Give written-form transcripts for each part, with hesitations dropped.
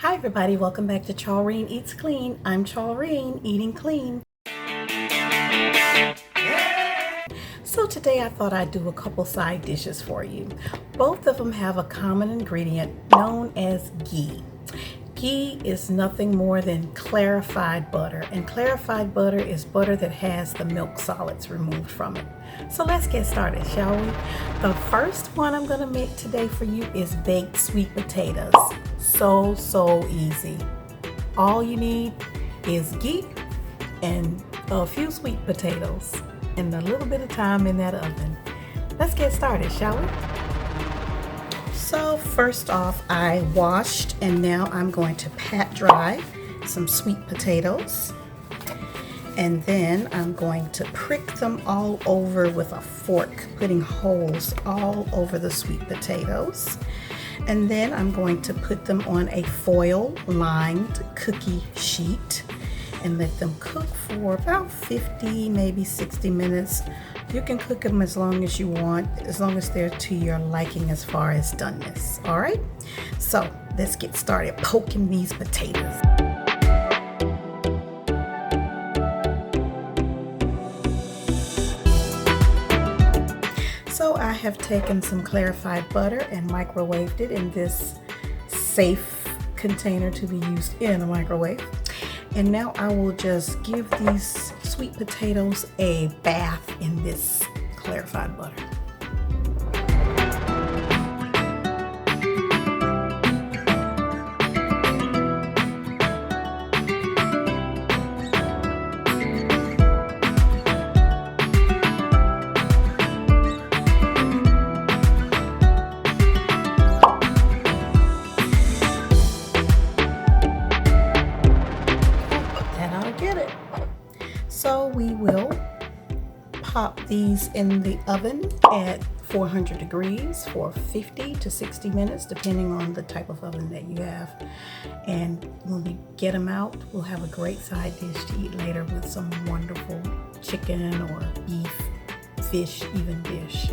Hi everybody, welcome back to Charlene Eats Clean. I'm Charlene, eating clean. So today I thought I'd do a couple side dishes for you. Both of them have a common ingredient known as ghee. Ghee is nothing more than clarified butter, and clarified butter is butter that has the milk solids removed from it. So let's get started, shall we? The first one I'm going to make today for you is baked sweet potatoes. So easy. All you need is ghee and a few sweet potatoes and a little bit of time in that oven. Let's get started, shall we? So first off, I washed and now I'm going to pat dry some sweet potatoes. And then I'm going to prick them all over with a fork, putting holes all over the sweet potatoes. And then I'm going to put them on a foil lined cookie sheet and let them cook for about 50, maybe 60 minutes. You can cook them as long as you want, as long as they're to your liking as far as doneness. All right, so let's get started poking these potatoes. So I have taken some clarified butter and microwaved it in this safe container to be used in a microwave. And now I will just give these sweet potatoes a bath in this clarified butter. So we will pop these in the oven at 400 degrees for 50 to 60 minutes, depending on the type of oven that you have. And when we get them out, we'll have a great side dish to eat later with some wonderful chicken or beef, fish, even dish.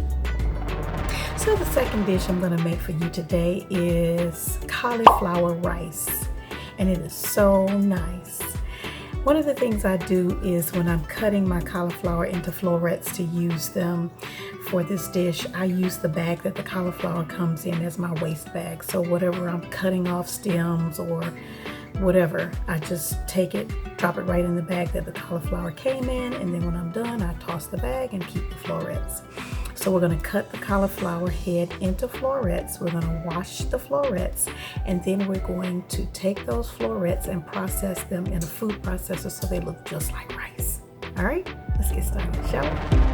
So the second dish I'm going to make for you today is cauliflower rice, and it is so nice. One of the things I do is when I'm cutting my cauliflower into florets to use them for this dish, I use the bag that the cauliflower comes in as my waste bag. So whatever I'm cutting off stems or whatever, I just take it, drop it right in the bag that the cauliflower came in, and then when I'm done, I toss the bag and keep the florets. So we're going to cut the cauliflower head into florets. We're going to wash the florets, and then we're going to take those florets and process them in a food processor so they look just like rice. All right, let's get started, shall we?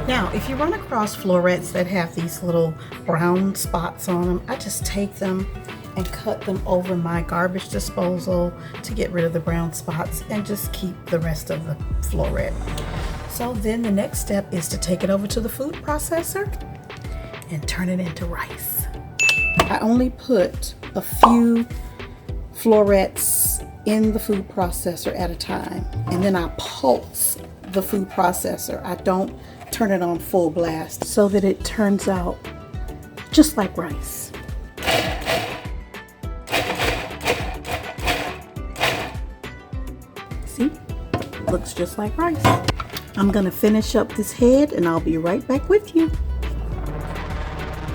Now, if you run across florets that have these little brown spots on them, I just take them and cut them over my garbage disposal to get rid of the brown spots and just keep the rest of the floret. So then the next step is to take it over to the food processor and turn it into rice. I only put a few florets in the food processor at a time, and then I pulse the food processor. I don't turn it on full blast so that it turns out just like rice. See? Looks just like rice. I'm gonna finish up this head and I'll be right back with you.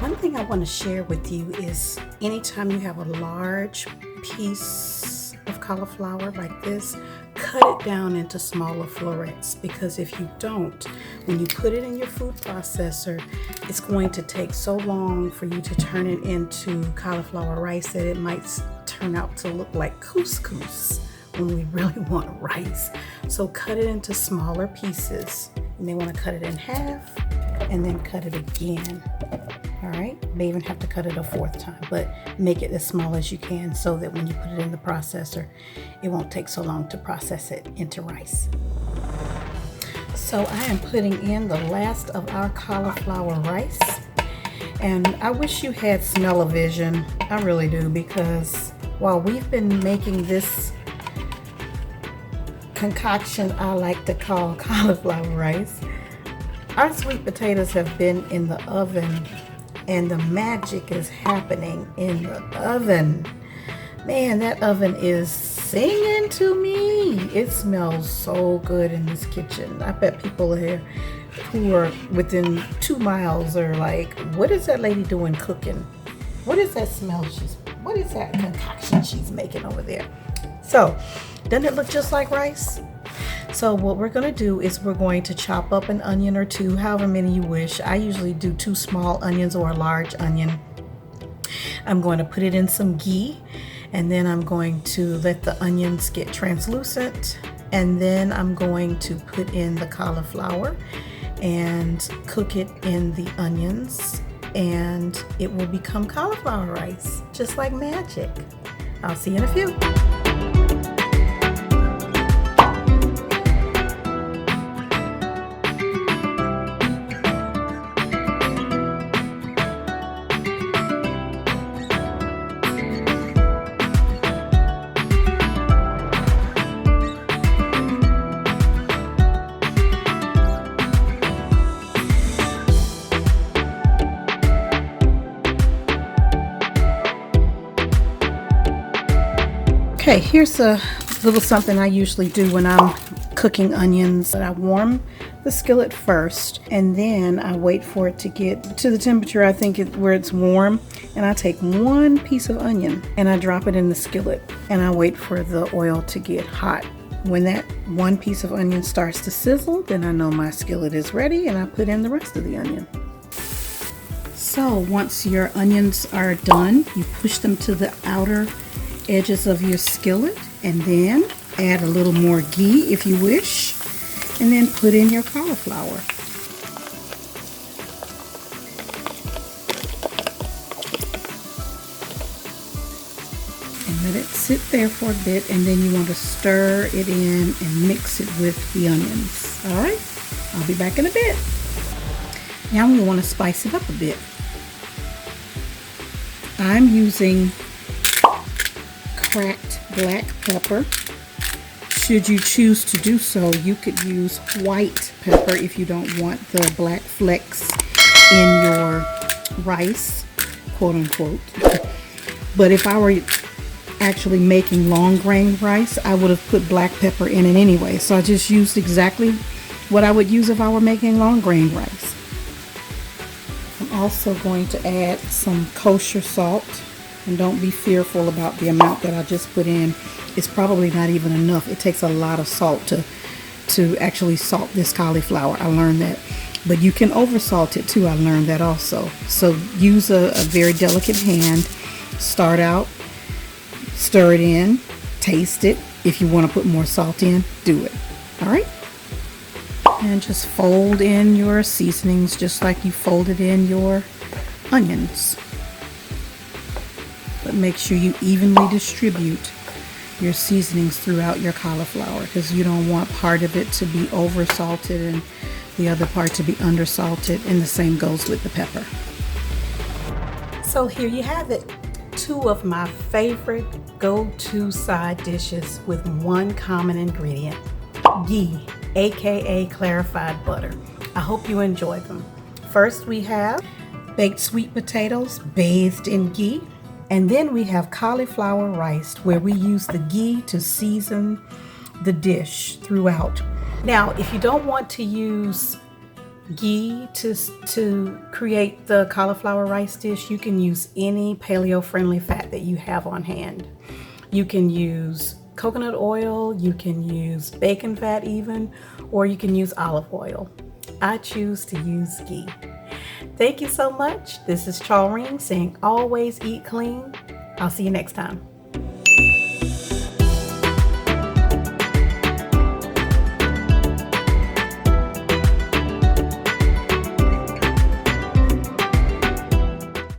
One thing I want to share with you is anytime you have a large piece of cauliflower like this, cut it down into smaller florets, because if you don't, when you put it in your food processor, it's going to take so long for you to turn it into cauliflower rice that it might turn out to look like couscous when we really want rice. So cut it into smaller pieces, and they want to cut it in half and then cut it again. All right, you may even have to cut it a fourth time, but make it as small as you can so that when you put it in the processor, it won't take so long to process it into rice. So I am putting in the last of our cauliflower rice. And I wish you had smell-o-vision. I really do, because while we've been making this concoction I like to call cauliflower rice, our sweet potatoes have been in the oven, and the magic is happening in the oven. Man, that oven is singing to me. It smells so good in this kitchen. I bet people here who are within 2 miles are like, what is that lady doing cooking? What is that smell what is that concoction she's making over there? So, doesn't it look just like rice? So what we're going to do is we're going to chop up an onion or two, however many you wish. I usually do 2 small onions or a large onion. I'm going to put it in some ghee, and then I'm going to let the onions get translucent, and then I'm going to put in the cauliflower and cook it in the onions, and it will become cauliflower rice, just like magic. I'll see you in a few. Okay, here's a little something I usually do when I'm cooking onions. I warm the skillet first, and then I wait for it to get to the temperature I think where it's warm, and I take 1 piece of onion and I drop it in the skillet, and I wait for the oil to get hot. When that 1 piece of onion starts to sizzle, then I know my skillet is ready, and I put in the rest of the onion. So once your onions are done, you push them to the outer edges of your skillet, and then add a little more ghee if you wish, and then put in your cauliflower. And let it sit there for a bit, and then you want to stir it in and mix it with the onions. All right, I'll be back in a bit. Now we want to spice it up a bit. I'm using cracked black pepper. Should you choose to do so, you could use white pepper if you don't want the black flecks in your rice, quote unquote. But if I were actually making long grain rice, I would have put black pepper in it anyway. So I just used exactly what I would use if I were making long grain rice. I'm also going to add some kosher salt. And don't be fearful about the amount that I just put in. It's probably not even enough. It takes a lot of salt to actually salt this cauliflower. I learned that. But you can over salt it too. I learned that also. So use a very delicate hand. Start out, stir it in, taste it. If you want to put more salt in, do it. All right? And just fold in your seasonings just like you folded in your onions. But make sure you evenly distribute your seasonings throughout your cauliflower, because you don't want part of it to be over salted and the other part to be under salted, and the same goes with the pepper. So here you have it, 2 of my favorite go-to side dishes with one common ingredient, ghee, aka clarified butter. I hope you enjoyed them. First we have baked sweet potatoes bathed in ghee. And then we have cauliflower rice, where we use the ghee to season the dish throughout. Now, if you don't want to use ghee to create the cauliflower rice dish, you can use any paleo-friendly fat that you have on hand. You can use coconut oil, you can use bacon fat even, or you can use olive oil. I choose to use ghee. Thank you so much. This is Charlene saying always eat clean. I'll see you next time.